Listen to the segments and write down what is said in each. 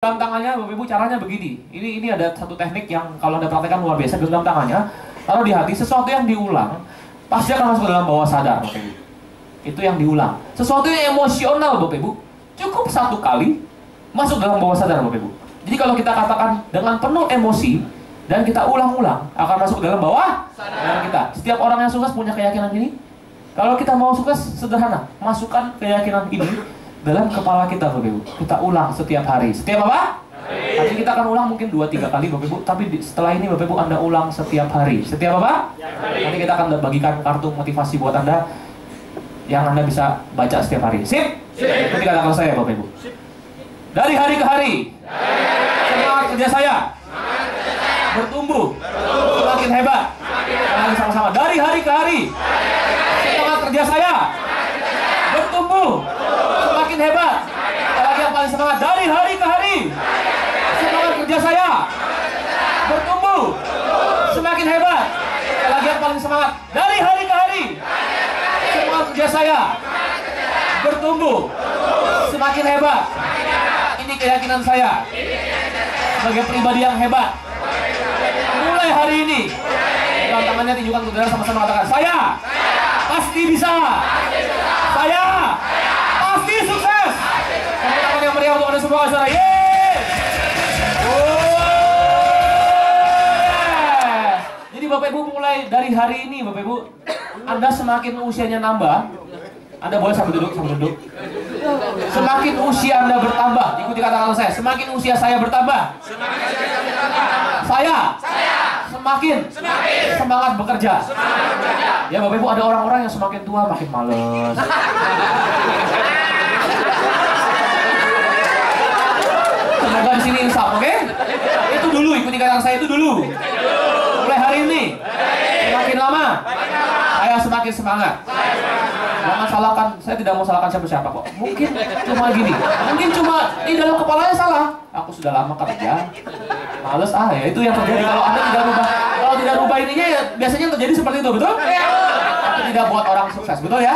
Genggam tangannya, Bapak Ibu, caranya begini. Ini ada satu teknik yang kalau Anda praktekkan luar biasa. Genggam tangannya, taruh di hati. Sesuatu yang diulang pasti akan masuk ke dalam bawah sadar, Bapak Ibu. Itu yang diulang. Sesuatu yang emosional, Bapak Ibu, cukup satu kali masuk dalam bawah sadar, Bapak Ibu. Jadi kalau kita katakan dengan penuh emosi dan kita ulang-ulang, akan masuk ke dalam bawah sadar kita. Setiap orang yang sukses punya keyakinan ini. Kalau kita mau sukses, sederhana, masukkan keyakinan ini dalam kepala kita, Bapak Ibu. Kita ulang setiap hari. Setiap apa? Hari kita akan ulang mungkin 2-3 kali, Bapak Ibu. Tapi setelah ini Bapak Ibu Anda ulang setiap hari. Setiap apa? Nanti kita akan bagikan kartu motivasi buat Anda yang Anda bisa baca setiap hari. Sip? Ikuti kata-kata saya, Bapak Ibu. Dari hari ke hari, semangat kerja saya bertumbuh, semakin hebat. Lagi sama-sama. Dari hari ke hari, semangat kerja saya bertumbuh, semakin hebat. Lagi yang paling semangat. Dari hari ke hari, semangat kerja saya bertumbuh, semakin hebat. Lagi yang paling semangat. Dari hari ke hari, semangat kerja saya bertumbuh, semakin hebat. Ini keyakinan saya sebagai pribadi yang hebat. Mulai hari ini, tangannya tunjukkan ke udara, sama-sama katakan, saya pasti bisa. Saya pasti sukses. Tepuk tangan yang meriah untuk Anda semua, saudara. Yeay! Jadi Bapak Ibu, mulai dari hari ini Bapak Ibu, Anda semakin usianya nambah, Anda boleh sambil duduk, Semakin usia Anda bertambah, ikuti kata-kata saya. Semakin usia saya bertambah, saya semakin semangat bekerja. Ya Bapak Ibu, ada orang-orang yang semakin tua makin males. Semoga di sini insaf, oke? Itu dulu, ikuti kata saya, itu dulu. Mulai hari ini, semakin lama, saya semakin semangat. Jangan salahkan, saya tidak mau salahkan siapa-siapa kok. Mungkin cuma gini, mungkin cuma ini dalam kepalanya salah. Aku sudah lama kerja, males ya itu yang terjadi kalau Anda tidak rubah. Kalau tidak rubah ininya ya biasanya terjadi seperti itu, betul? Itu tidak buat orang sukses, betul ya?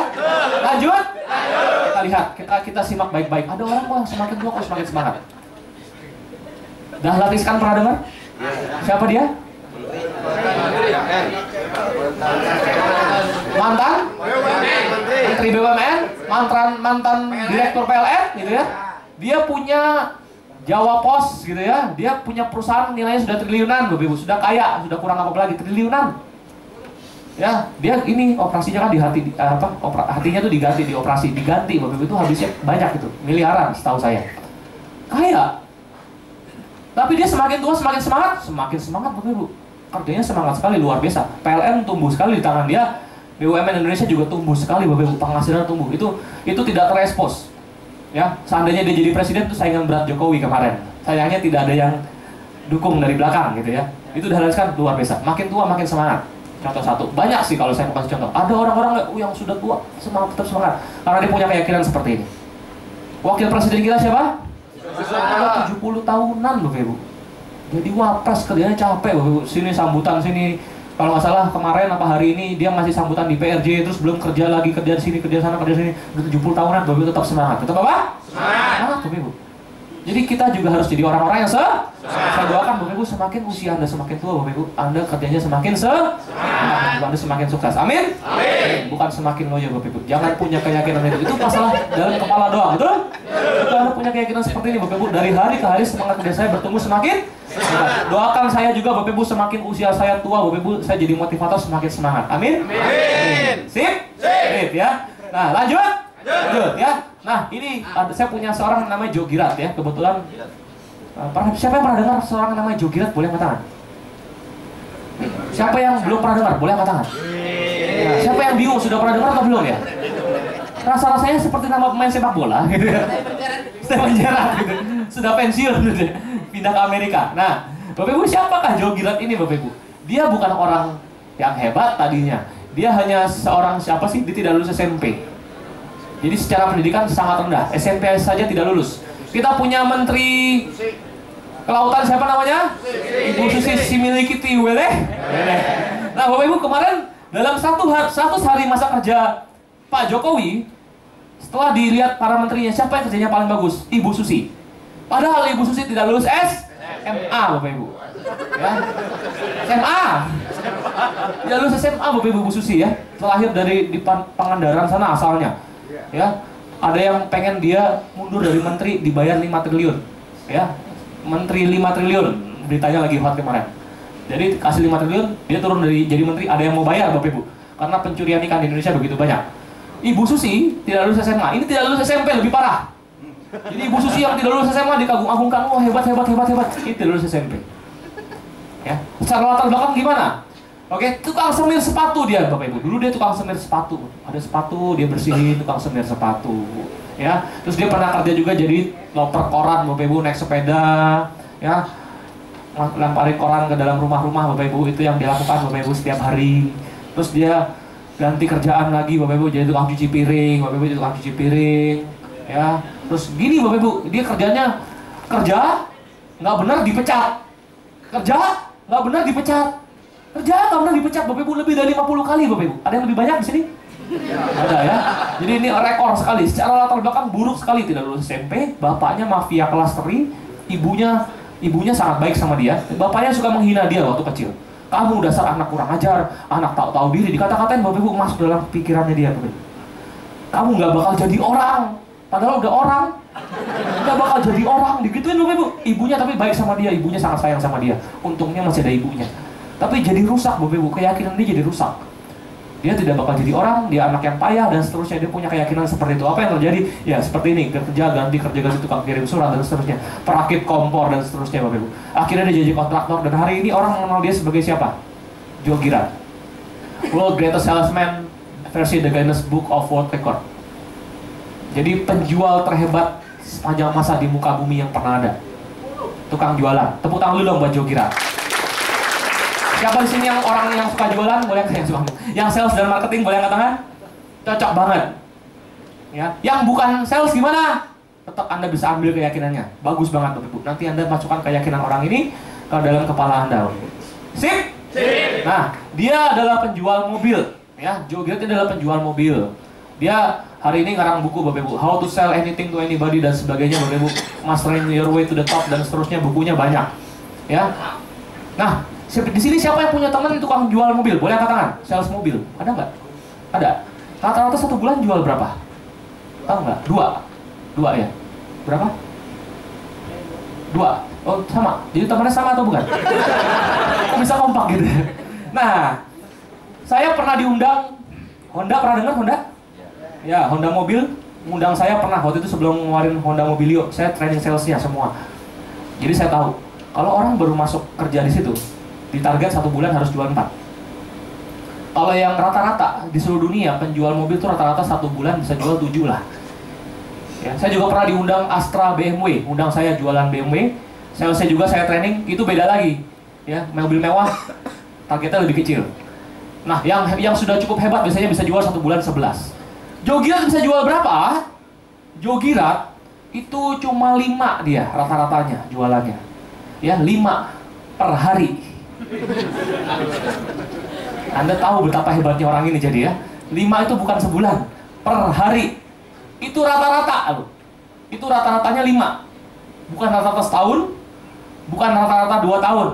Lanjut. Kita lihat, kita simak baik-baik. Ada orang kok yang semakin tua kok semakin semangat. Dahlan Iskan pernah dengar? Siapa dia? Mantan Menteri BUMN, mantan Direktur PLN gitu ya. Dia punya Jawa Pos gitu ya. Dia punya perusahaan nilainya sudah triliunan, Bapak Ibu, sudah kaya, sudah kurang apa lagi, triliunan. Ya, dia ini operasinya kan hatinya tuh diganti Bapak Ibu, itu habisnya banyak itu, miliaran setahu saya. Kaya. Tapi dia semakin tua semakin semangat Bapak Ibu. Kerjanya semangat sekali, luar biasa. PLN tumbuh sekali di tangan dia. BUMN Indonesia juga tumbuh sekali, Bapak Ibu, penghasilan tumbuh. Itu tidak terekspos. Ya, seandainya dia jadi presiden itu saingan berat Jokowi kemarin. Sayangnya tidak ada yang dukung dari belakang gitu ya. Itu Dahlan Iskan luar biasa. Makin tua makin semangat. Contoh satu. Banyak sih kalau saya mau kasih contoh. Ada orang-orang yang sudah tua tetap semangat karena dia punya keyakinan seperti ini. Wakil presiden kita siapa? 70 tahunan, Bapak Ibu. Jadi wapres, kerjanya capek, Bapak Ibu. Sini sambutan sini. Kalau nggak salah kemarin apa hari ini dia masih sambutan di PRJ, terus belum kerja lagi, kerja sini, kerja sana, kerja sini. Udah 70 tahunan, Bapak Ibu tetap semangat. Tetap apa? Semangat, Bapak Ibu. Jadi kita juga harus jadi orang-orang yang saya doakan, Bapak Ibu, semakin usia Anda semakin tua, Bapak Ibu, Anda kerjanya semakin Anda semakin sukses. Amin? Amin. Bukan semakin loyo, Bapak Ibu. Jangan punya keyakinan itu masalah dalam kepala doang, betul? Jika Anda punya keyakinan seperti ini, Bapak Ibu, dari hari ke hari semangat kerja saya bertumbuh semakin. Doakan saya juga, Bapak Ibu, semakin usia saya tua, Bapak Ibu, saya jadi motivator semakin semangat. Amin? Amin. Sip? Sip ya. Nah, lanjut ya. Nah, ini saya punya seorang namanya Joe Girard ya. Kebetulan siapa yang pernah dengar seorang namanya Joe Girard? Boleh angkat tangan. Siapa yang belum pernah dengar? Boleh angkat tangan. Nah, siapa yang bingung sudah pernah dengar atau belum ya? Rasa-rasanya seperti nama pemain sepak bola gitu ya. Stephen Gerrard gitu. Sudah pensiun gitu. Pindah ke Amerika. Nah, Bapak Ibu, siapakah Joe Girard ini, Bapak Ibu? Dia bukan orang yang hebat tadinya. Dia hanya seorang dia tidak lulus SMP. Jadi secara pendidikan sangat rendah. SMP saja tidak lulus. Kita punya Menteri Kelautan siapa namanya? Ibu Susi Similiki Tiwele. Nah, Bapak Ibu, kemarin dalam 100 hari masa kerja Pak Jokowi, setelah dilihat para menterinya, siapa yang kerjanya paling bagus? Ibu Susi. Padahal Ibu Susi tidak lulus SMA, Bapak Ibu. Ya. SMA. Tidak lulus SMA, Bapak Ibu Susi ya. Terlahir dari di Pangandaran sana asalnya. Ya. Ada yang pengen dia mundur dari menteri dibayar 5 triliun. Ya. Menteri 5 triliun. Beritanya lagi hot kemarin. Jadi kasih 5 triliun, dia turun dari jadi menteri, ada yang mau bayar Bapak Ibu. Karena pencurian ikan di Indonesia begitu banyak. Ibu Susi tidak lulus SMA, ini tidak lulus SMP, lebih parah. Jadi Ibu Susi yang tidak lulus SMA dikagung-agungkan, wah hebat. Ini tidak lulus SMP. Ya, secara latar belakang gimana? Oke, tukang semir sepatu dia Bapak Ibu. Dulu dia tukang semir sepatu. Ada sepatu dia bersihin, tukang semir sepatu. Ya, terus dia pernah kerja juga jadi loper koran Bapak Ibu, naik sepeda, ya. Lemparin koran ke dalam rumah-rumah Bapak Ibu, itu yang dilakukan Bapak Ibu setiap hari. Terus dia ganti kerjaan lagi Bapak Ibu, jadi tukang cuci piring, Bapak Ibu jadi tukang cuci piring, ya. Terus gini Bapak Ibu, dia kerjanya kerja nggak benar dipecat, kerja nggak benar dipecat, kerja nggak benar dipecat Bapak Ibu, lebih dari 50 kali Bapak Ibu. Ada yang lebih banyak di sini? Ada ya. Jadi ini rekor sekali. Secara latar belakang buruk sekali, tidak lulus SMP, bapaknya mafia kelas teri, ibunya sangat baik sama dia. Bapaknya suka menghina dia waktu kecil. Kamu dasar anak kurang ajar, anak tak tahu diri. Dikata-katain Bapak Ibu, masuk dalam pikirannya dia Bapak Ibu. Kamu nggak bakal jadi orang, padahal udah orang. Nggak bakal jadi orang, digituin Bapak Ibu. Ibunya tapi baik sama dia, ibunya sangat sayang sama dia. Untungnya masih ada ibunya. Tapi jadi rusak Bapak Ibu, keyakinan dia jadi rusak. Dia tidak bakal jadi orang, dia anak yang payah dan seterusnya. Dia punya keyakinan seperti itu. Apa yang terjadi? Ya seperti ini, kerja ganti tukang kirim surat dan seterusnya, perakit kompor dan seterusnya Bapak Ibu. Akhirnya dia jadi kontraktor dan hari ini orang mengenal dia sebagai siapa? Joe Girard, World Greatest Salesman versi The Guinness Book of World Record. Jadi penjual terhebat sepanjang masa di muka bumi yang pernah ada. Tukang jualan. Tepuk tangan dulu dong buat Joe Girard. Siapa di sini yang orang yang suka jualan? Boleh angkat tangan. Yang sales dan marketing boleh angkat tangan? Cocok banget. Ya, yang bukan sales gimana? Tetap Anda bisa ambil keyakinannya. Bagus banget Bapak Ibu. Nanti Anda masukkan keyakinan orang ini ke dalam kepala Anda. Sip? Sip. Nah, dia adalah penjual mobil. Ya, Joe Girard adalah penjual mobil. Dia hari ini ngarang buku Bapak Ibu, How to Sell Anything to Anybody dan sebagainya Bapak Ibu, Mastering Your Way to the Top dan seterusnya, bukunya banyak. Ya. Nah, di sini siapa yang punya teman tukang jual mobil? Boleh angkat tangan? Sales mobil. Ada nggak? Ada. Rata-rata 1 bulan jual berapa? Tahu nggak? 2 ya. Berapa? 2. Oh sama. Jadi temannya sama atau bukan? Kok bisa kompak gitu? Nah, saya pernah diundang. Honda, pernah dengar Honda? Ya, Honda mobil. Ngundang saya pernah waktu itu sebelum ngeluarin Honda Mobilio. Saya training salesnya semua. Jadi saya tahu kalau orang baru masuk kerja di situ, di target 1 bulan harus jual 4. Kalau yang rata-rata di seluruh dunia penjual mobil itu rata-rata 1 bulan bisa jual 7 lah. Ya, saya juga pernah diundang Astra BMW, undang saya jualan BMW. Saya juga saya training, itu beda lagi. Ya, mobil mewah targetnya lebih kecil. Nah, yang sudah cukup hebat biasanya bisa jual 1 bulan 11. Joe Girard bisa jual berapa? Joe Girard itu cuma 5 dia rata-ratanya jualannya. Ya, 5 per hari. Anda tahu betapa hebatnya orang ini jadi ya. 5 itu bukan sebulan, per hari. Itu rata-rata loh. Itu rata-ratanya 5. Bukan rata-rata setahun, bukan rata-rata 2 tahun.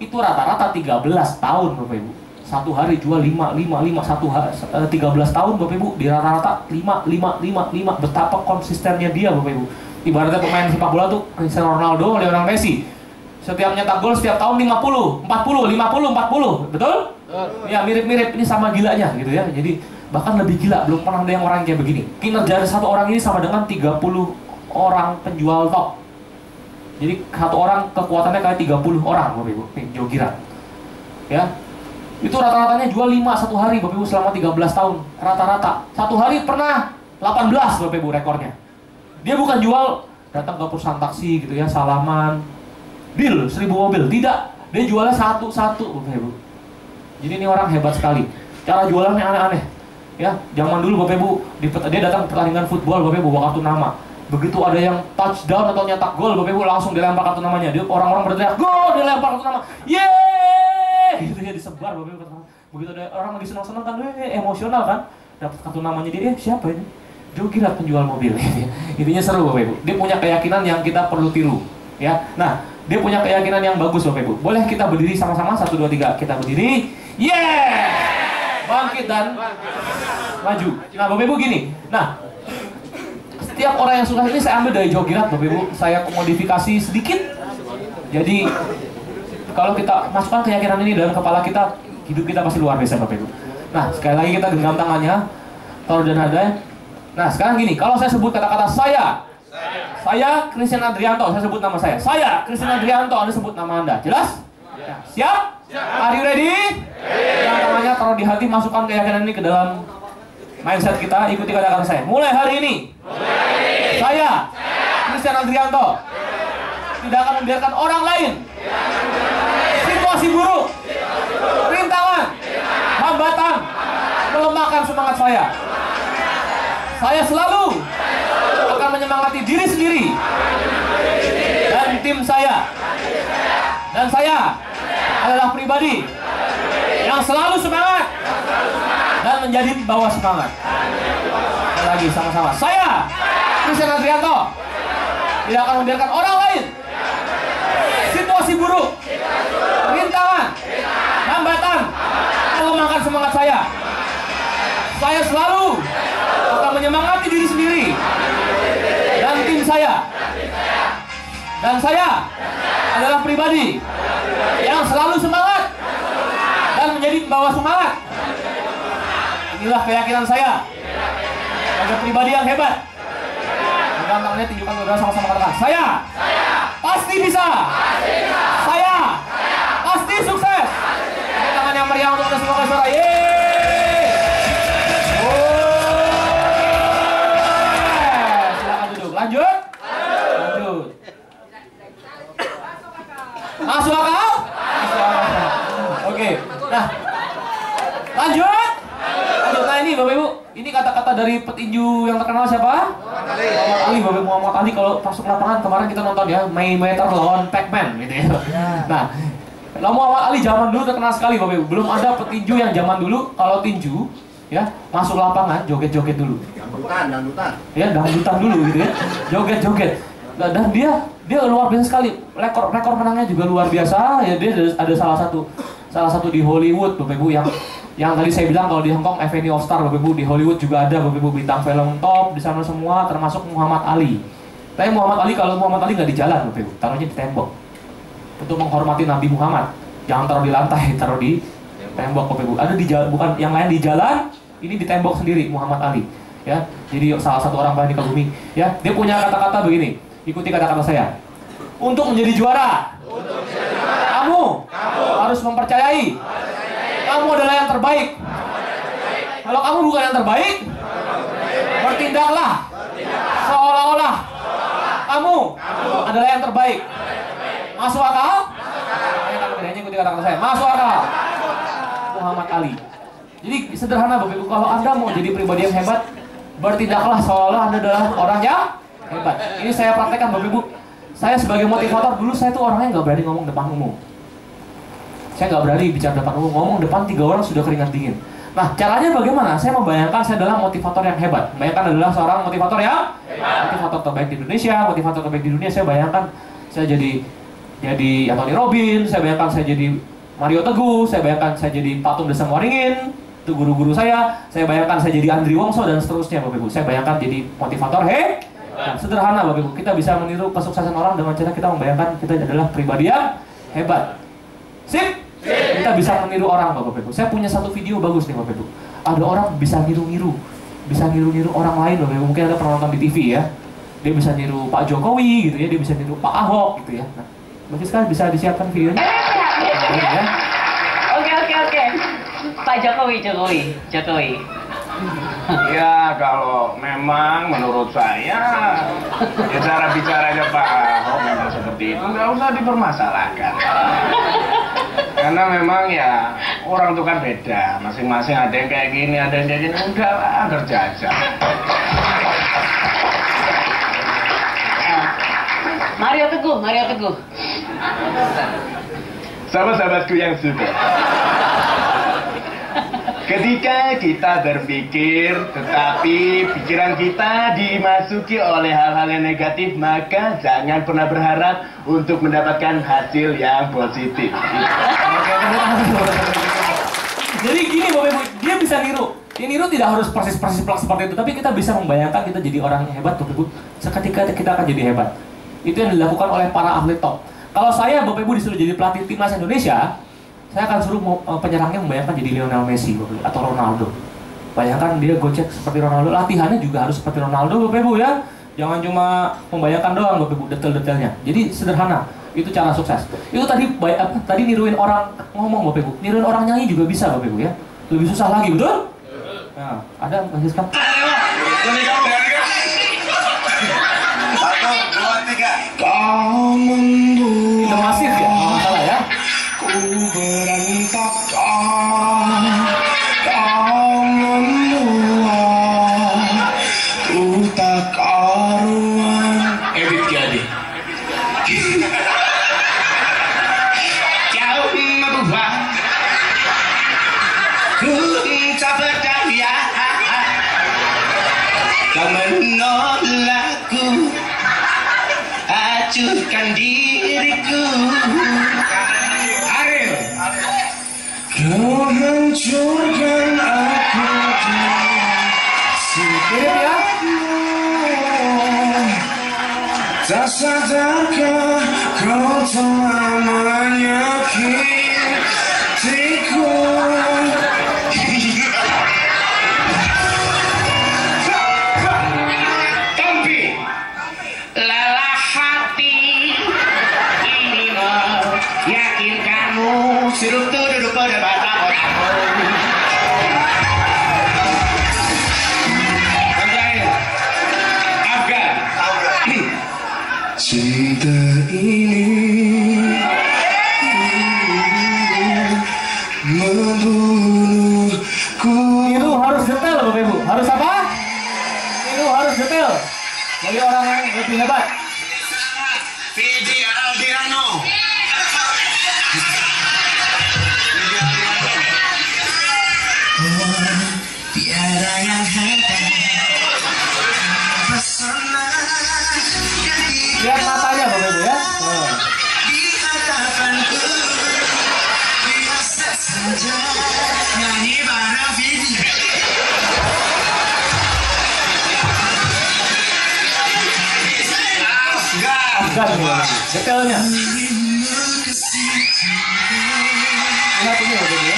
Itu rata-rata 13 tahun Bapak Ibu. 1 hari jual 5, 13 tahun Bapak Ibu. Di rata-rata 5. Betapa konsistennya dia Bapak Ibu. Ibaratnya pemain sepak bola tuh Cristiano Ronaldo, Lionel Messi. Setiap nyetak gol setiap tahun 50, 40, betul? Ya mirip-mirip, ini sama gilanya gitu ya. Jadi bahkan lebih gila, belum pernah ada yang orang kayak begini. Kinerja 1 orang ini sama dengan 30 orang penjual top. Jadi 1 orang kekuatannya kayak 30 orang Bapak Ibu. Nih, Joe Girard. Ya. Itu rata-ratanya jual 5 1 hari Bapak Ibu selama 13 tahun. Rata-rata. 1 hari pernah 18 Bapak Ibu rekornya. Dia bukan jual datang ke perusahaan taksi gitu ya, salaman, deal 1000 mobil, tidak. Dia jualnya satu-satu Bapak Ibu. Jadi ini orang hebat sekali. Cara jualannya aneh-aneh. Ya, zaman dulu Bapak Ibu, dia datang pertandingan football Bapak Ibu bawa kartu nama. Begitu ada yang touchdown atau nyetak gol Bapak Ibu langsung dilempar kartu namanya. Dia orang-orang berteriak, "Gol!" dilempar kartu nama. Yeay! Gitu ya disebar Bapak Ibu. Begitu ada orang lagi senang-senang kan, emosional kan. Dapat kartu namanya dia, siapa ini? Jogirat penjual mobil. Intinya seru Bapak Ibu. Dia punya keyakinan yang kita perlu tiru. Ya, nah dia punya keyakinan yang bagus Bapak Ibu. Boleh kita berdiri sama-sama 1, 2, 3. Kita berdiri. Bangkit dan maju. Nah Bapak Ibu gini. Nah setiap orang yang sukses ini saya ambil dari Jogirat Bapak Ibu. Saya modifikasi sedikit. Jadi kalau kita masukkan keyakinan ini dalam kepala kita, hidup kita pasti luar biasa Bapak Ibu. Nah sekali lagi kita genggam tangannya, taruh dan nada. Nah sekarang gini, kalau saya sebut kata-kata saya Christian Adrianto, saya sebut nama saya Christian Adrianto, Anda sebut nama Anda, jelas? Ya. Siap? Are you ready? Yang namanya taruh di hati, masukkan keyakinan ini ke dalam mindset kita, ikuti kata-kata saya. Mulai hari ini, saya Christian Adrianto tidak akan membiarkan orang lain, situasi buruk, rintangan, hambatan melemahkan semangat saya. Saya selalu akan menyemangati diri sendiri dan tim saya. Dan saya adalah pribadi yang selalu semangat dan menjadi pembawa semangat. Sekali lagi sama-sama. Saya Christian Adrianto tidak akan membiarkan orang lain, situasi buruk, rintangan, hambatan melemahkan semangat saya. Saya selalu akan menyemangati diri sendiri dan tim saya. Dan saya adalah pribadi yang selalu semangat dan menjadi pembawa semangat. Inilah keyakinan saya sebagai pribadi yang hebat. Tangannya tunjukkan saudara sama-sama katakan. Saya pasti bisa. Saya pasti sukses. Tangan yang meriah untuk anda semua saudara. Lanjut. Masuk akal? Oke. Nah, lanjut. Nah ini Bapak Ibu, ini kata-kata dari petinju yang terkenal siapa? Muhammad Ali. Bapak Muhammad Ali kalau masuk lapangan kemarin kita nonton ya, Mayweather lawan Pac-Man gitu ya. Nah, Muhammad Ali zaman dulu terkenal sekali Bapak Ibu. Belum ada petinju yang zaman dulu kalau tinju ya masuk lapangan joget-joget dulu. Dangdutan. Ya, dangdutan dulu gitu ya. Joget-joget. Dan dia luar biasa sekali. Rekor menangnya juga luar biasa. Ya dia ada salah satu di Hollywood Bapak Ibu yang tadi saya bilang kalau di Hong Kong Avenue of Star Bapak Ibu, di Hollywood juga ada Bapak Ibu bintang film top di sana semua termasuk Muhammad Ali. Tapi Muhammad Ali kalau Muhammad Ali nggak di jalan Bapak Ibu, taruhnya di tembok. Untuk menghormati Nabi Muhammad. Jangan taruh di lantai, taruh di tembok Bapak Ibu. Ada di jalan, bukan yang lain di jalan, ini di tembok sendiri Muhammad Ali. Ya, jadi salah satu orang paling dikagumi. Ya, dia punya kata-kata begini. Ikuti kata-kata saya. Untuk menjadi juara, kamu harus mempercayai kamu adalah yang terbaik. Kalau kamu bukan yang terbaik, bertindaklah seolah-olah kamu adalah yang terbaik. Masuk akal? Ikuti kata-kata saya. Masuk akal. Muhammad Ali. Jadi sederhana Bapak Ibu, kalau Anda mau jadi pribadi yang hebat, bertindaklah seolah-olah Anda adalah orang yang hebat. Ini saya praktekkan Bapak Ibu. Saya sebagai motivator dulu saya tuh orangnya nggak berani ngomong depan umum. Saya nggak berani bicara depan umum, ngomong depan 3 orang sudah keringat dingin. Nah caranya bagaimana? Saya membayangkan saya adalah motivator yang hebat. Bayangkan adalah seorang motivator yang hebat. Motivator terbaik di Indonesia, motivator terbaik di dunia. Saya bayangkan saya jadi Anthony Robbins, saya bayangkan saya jadi Mario Teguh, saya bayangkan saya jadi Patung Desa Waringin, itu guru-guru saya bayangkan saya jadi Andri Wongso dan seterusnya Bapak Ibu. Saya bayangkan jadi motivator nah, sederhana Bapak Ibu. Kita bisa meniru kesuksesan orang dengan cara kita membayangkan kita adalah pribadi yang hebat. Sip? Kita bisa meniru orang Bapak Ibu. Saya punya satu video bagus nih Bapak Ibu. Ada orang bisa niru-niru orang lain Bapak Ibu. Mungkin ada pernah nonton di TV ya. Dia bisa niru Pak Jokowi gitu ya, dia bisa niru Pak Ahok gitu ya. Nah, mungkin sekarang bisa disiapkan videonya. Ya. Oke. Pak Jokowi. Ya kalau memang menurut saya ya cara bicaranya Pak Ahok memang seperti itu, nggak usah dipermasalahkan. Karena memang ya orang itu kan beda, masing-masing ada yang kayak gini, ada yang kayak gini, udahlah kerja aja. Mario Teguh. Sahabat-sahabatku yang sudah. Ketika kita berpikir, tetapi pikiran kita dimasuki oleh hal-hal yang negatif, maka jangan pernah berharap untuk mendapatkan hasil yang positif. Jadi gini Bapak Ibu, dia bisa niru. Dia niru tidak harus persis-persis seperti itu, tapi kita bisa membayangkan kita jadi orang yang hebat Bapak Ibu. Seketika kita akan jadi hebat. Itu yang dilakukan oleh para atlet top. Kalau saya Bapak Ibu disuruh jadi pelatih timnas Indonesia, saya akan suruh penyerangnya membayangkan jadi Lionel Messi atau Ronaldo. Bayangkan dia gocek seperti Ronaldo, latihannya juga harus seperti Ronaldo Bapak Ibu ya. Jangan cuma membayangkan doang Bapak Ibu detail-detailnya. Jadi sederhana, itu cara sukses. Itu tadi tadi niruin orang ngomong Bapak Ibu, niruin orang nyanyi juga bisa Bapak Ibu ya. Lebih susah lagi, betul? Nah, ada Mas Siska? 1, 2, 3. Kau membuat Itu masif ya, kalau nggak salah ya. ku berantakan, kau membuat ku tak karuan. Ebit Gyadi. Kau membuat ku tak berdaya, kau menolakku, hancurkan diriku. Ariel, kau hancurkan aku Mirip ya. tak sadarkah kau telah menyakitiku. Tompi, lelah hati ini meyakinkanmu, sirup tuh duduk pada batang otakmu. Yang terakhir, Afgan. Cinta ini membunuhku. Niru harus detail Bapak Ibu. Harus apa? Niru harus detail. Jadi orang yang lebih hebat. Fidi Aldirano. Tiada yang hebat, pesona yang Lihat matanya Bapak Ibu ya. di hadapanku, biasa saja nyanyi bareng Fidi. Afgan nih, detailnya. Lihat ini Bapak Ibu ya.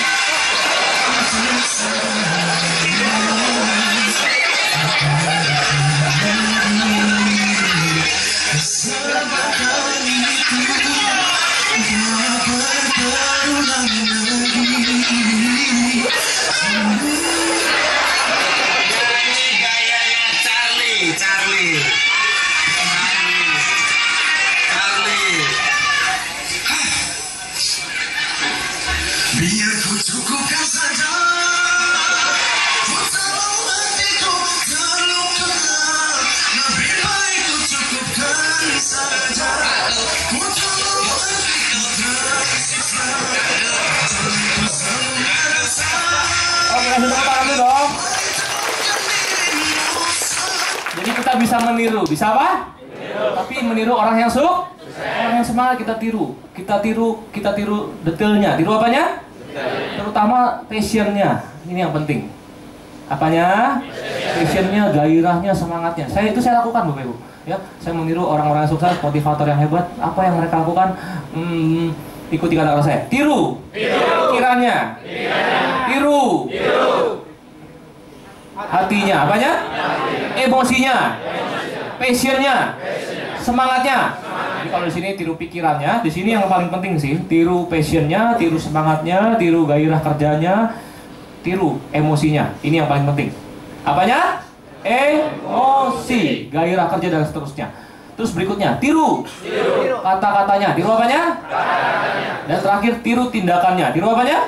Gayanya Charlie. Biar ku cukupkan saja, ku tahu hatiku terluka. Lebih baik ku cukupkan saja, ku tahu hatiku tersiksa. Tanpa sengaja, Oke, kasih tepuk tangan dulu dong. Jadi kita bisa meniru, bisa apa? Tapi meniru orang yang orang yang semangat kita tiru. Kita tiru detailnya. Tiru apanya? Terutama passionnya. Ini yang penting. Apanya? Passionnya, gairahnya, semangatnya. Saya lakukan Bapak Ibu. Ya, saya meniru orang-orang yang sukses, motivator yang hebat. Apa yang mereka lakukan? Ikuti kata-kata saya. Tiru. Pikirannya. Tiru. Hatinya. Apanya? Emosinya. Passionnya. Semangatnya. Jadi kalau di sini tiru pikirannya, di sini yang paling penting sih, tiru passionnya, tiru semangatnya, tiru gairah kerjanya, tiru emosinya. Ini yang paling penting. Apanya? Emosi, gairah kerja dan seterusnya. Terus berikutnya, tiru kata-katanya. Tiru apanya? Dan terakhir, tiru tindakannya. Tiru apanya?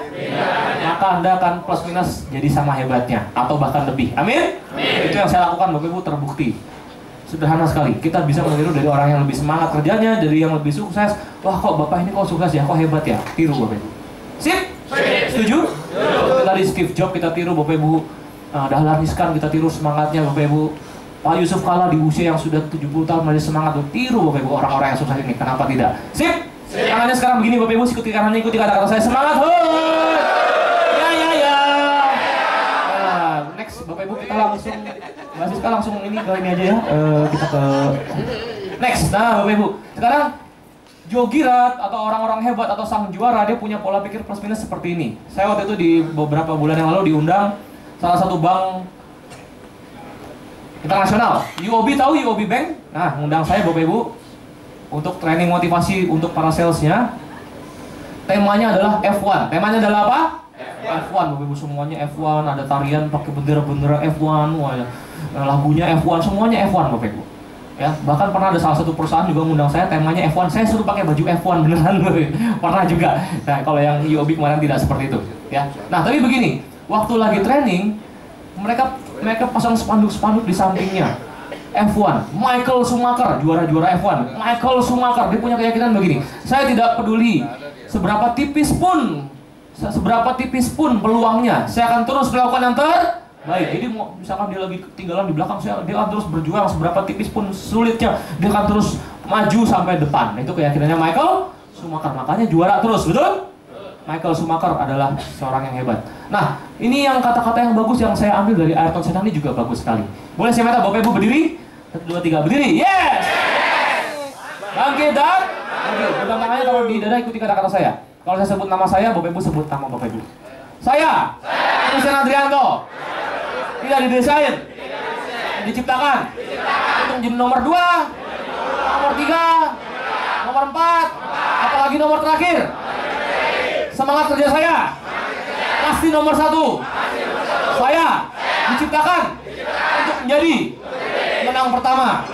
Maka Anda akan plus minus jadi sama hebatnya atau bahkan lebih. Amin? Itu yang saya lakukan Bapak Ibu, terbukti. Sederhana sekali, kita bisa meniru dari orang yang lebih semangat kerjanya, dari yang lebih sukses. Wah kok bapak ini kok sukses ya, kok hebat ya, tiru Bapak Ibu. Sip? Setuju? Seperti tadi Steve Jobs kita tiru Bapak Ibu. Dahlan Iskan kita tiru semangatnya Bapak Ibu. Pak Yusuf Kala di usia yang sudah 70 tahun masih semangat. Tiru Bapak Ibu orang-orang yang sukses ini. Kenapa tidak? Sip! Tangannya sekarang begini Bapak Ibu, ikuti kanannya, ikuti kata-kata saya. Semangat! Ya. Nah, next Bapak Ibu kita langsung Mbak Siska langsung ini ke ini aja ya. Kita ke next. Nah Bapak Ibu, sekarang Jogirat atau orang-orang hebat atau sang juara dia punya pola pikir plus minus seperti ini. Saya waktu itu di beberapa bulan yang lalu diundang salah satu bank internasional. UOB, tahu UOB Bank? Nah, undang saya Bapak Ibu untuk training motivasi untuk para salesnya. Temanya adalah F1. Temanya adalah apa? F1 Bapak Ibu, semuanya F1, ada tarian pakai bendera-bendera F1, lagunya F1, semuanya F1 Bapak Ibu. Ya, bahkan pernah ada salah satu perusahaan juga mengundang saya, temanya F1, saya suruh pakai baju F1 beneran. Pernah juga. Nah, kalau yang UOB kemarin tidak seperti itu, ya. Nah, tapi begini, waktu lagi training, mereka pasang spanduk-spanduk di sampingnya. F1, Michael Schumacher, juara-juara F1. Michael Schumacher, dia punya keyakinan begini. Saya tidak peduli seberapa tipis pun peluangnya, saya akan terus melakukan yang terbaik. Jadi misalkan dia lagi ketinggalan di belakang, dia akan terus berjuang seberapa tipis pun sulitnya, dia akan terus maju sampai depan. Itu keyakinannya Michael Schumacher, makanya juara terus, betul? Michael Schumacher adalah seorang yang hebat. Nah, ini yang kata-kata yang bagus yang saya ambil dari Ayrton Senna ini juga bagus sekali. Boleh saya minta Bapak Ibu berdiri? 1, 2, 3, berdiri. Yes! Bangkit dan pegang tangannya taruh di dada, ikuti kata-kata saya. Kalau saya sebut nama saya, Bapak Ibu sebut nama Bapak Ibu. Saya Christian Adrianto, tidak didesain, diciptakan untuk menjadi nomor 2, nomor 3, nomor 4, apalagi nomor terakhir. Semangat kerja saya pasti nomor 1. Saya diciptakan untuk menjadi menang pertama.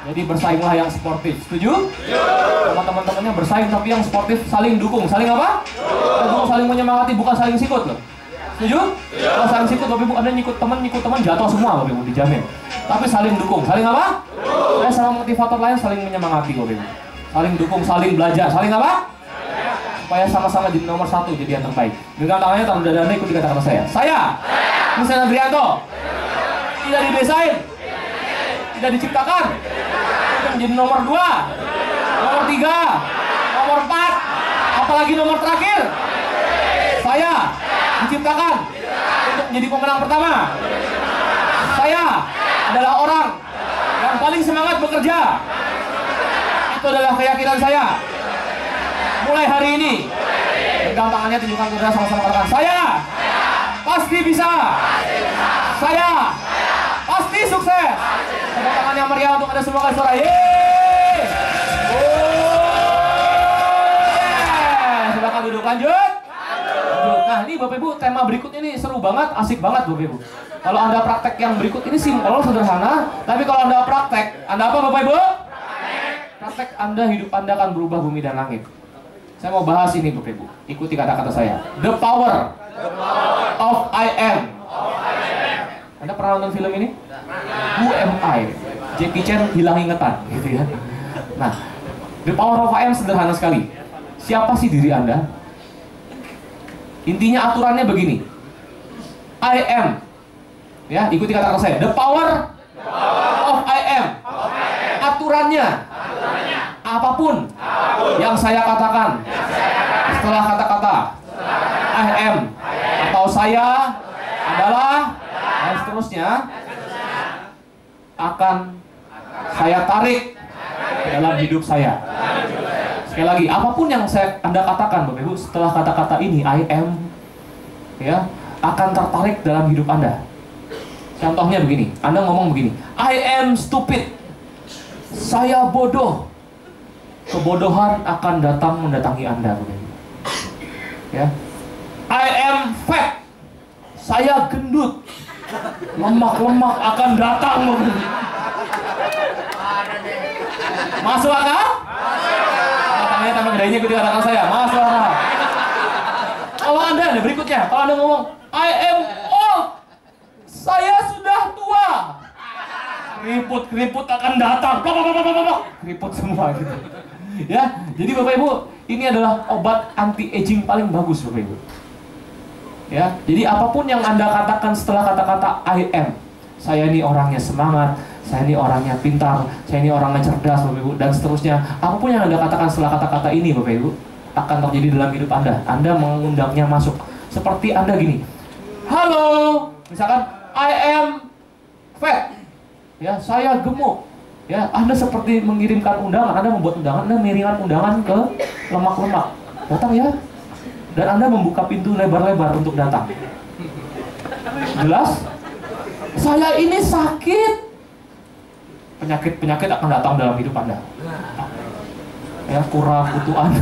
Jadi bersainglah yang sportif. Setuju? Sama teman-temannya bersaing tapi yang sportif, saling dukung. Saling apa? Dukung, saling menyemangati, bukan saling sikut loh. Setuju? Kalau saling sikut, Bapak Ibu, Anda nyikut teman jatuh semua Bapak Ibu, dijamin. Tapi saling dukung. Saling apa? Saya sama motivator lain saling menyemangati Bapak Ibu. Saling dukung, saling belajar. Saling apa? Supaya sama-sama jadi nomor 1, jadi yang terbaik. Dengan tangannya taruh dadanya, ikuti kata-kata saya. Saya Christian Adrianto, tidak didesain, tidak diciptakan untuk menjadi nomor 2, nomor 3, nomor 4, apalagi nomor terakhir. Saya diciptakan untuk menjadi pemenang pertama. Saya adalah orang yang paling semangat bekerja. Itu adalah keyakinan saya. Mulai hari ini, pegang tangannya, tunjukkan saudara, sama-sama katakan, saya pasti bisa. Saya pasti sukses. Pegang tangannya meriah untuk Anda semua, suara. Yeay! Silakan duduk, lanjut. Nah, ini Bapak Ibu, tema berikutnya ini seru banget, asik banget Bapak Ibu. Kalau Anda praktek yang berikut ini simpel, sederhana, tapi kalau Anda praktek, Anda apa Bapak Ibu? Praktek Anda, hidup Anda akan berubah bumi dan langit. Saya mau bahas ini Bapak Ibu, ikuti kata-kata saya. The power of I am. Anda pernah nonton film ini? Who am I? Jackie Chan hilang ingatan, gitu ya. Nah, the power of I am sederhana sekali. Siapa sih diri Anda? Intinya aturannya begini. I am. Ya, ikuti kata-kata saya. The power of I am. Aturannya. Apapun yang saya katakan setelah kata-kata I am atau saya adalah dan seterusnya akan saya tarik ke dalam hidup saya. Sekali lagi, apapun yang Anda katakan Bapak Ibu setelah kata-kata ini I am, ya, akan tertarik dalam hidup Anda. Contohnya begini, Anda ngomong begini, I am stupid, saya bodoh. Kebodohan akan datang mendatangi Anda, Bapak Ibu. Ya. I am fat, saya gendut. Lemak-lemak akan datang, Bapak Ibu. Masuk akal? Tangannya tambah gedenya, ikuti kata-kata saya. Masuk akal. Kalau Anda, nih berikutnya, kalau Anda ngomong I am old, saya sudah tua. keriput akan datang. Keriput semua gitu. Ya, jadi Bapak Ibu, ini adalah obat anti aging paling bagus Bapak Ibu. Ya, jadi apapun yang Anda katakan setelah kata-kata I am, saya ini orangnya semangat, saya ini orangnya pintar, saya ini orangnya cerdas Bapak Ibu, dan seterusnya. Apapun yang Anda katakan setelah kata-kata ini Bapak Ibu, akan terjadi dalam hidup Anda. Anda mengundangnya masuk. Seperti Anda gini, halo, misalkan I am fat, ya saya gemuk. Ya, Anda seperti mengirimkan undangan, Anda membuat undangan, Anda mengirimkan undangan ke lemak-lemak. Datang ya. Dan Anda membuka pintu lebar-lebar untuk datang. Jelas? Saya ini sakit. Penyakit-penyakit akan datang dalam hidup Anda. Ya, kura, kutuan.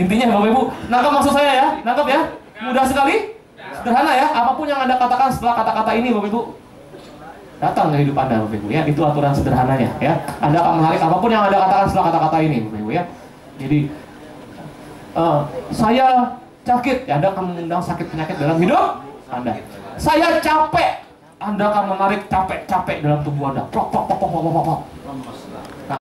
Intinya Bapak Ibu, nangkap maksud saya ya? Nangkap ya? Mudah sekali? Sederhana ya? Apapun yang Anda katakan setelah kata-kata ini Bapak Ibu, datang ke hidup Anda Bapak Ibu ya. Itu aturan sederhananya ya. Anda akan menarik apapun yang Anda katakan setelah kata-kata ini Bapak Ibu ya. Jadi saya sakit, ya Anda akan mengundang sakit penyakit dalam hidup Anda. Saya capek, Anda akan menarik capek-capek dalam tubuh Anda. Plok, plok, plok, plok, plok, plok.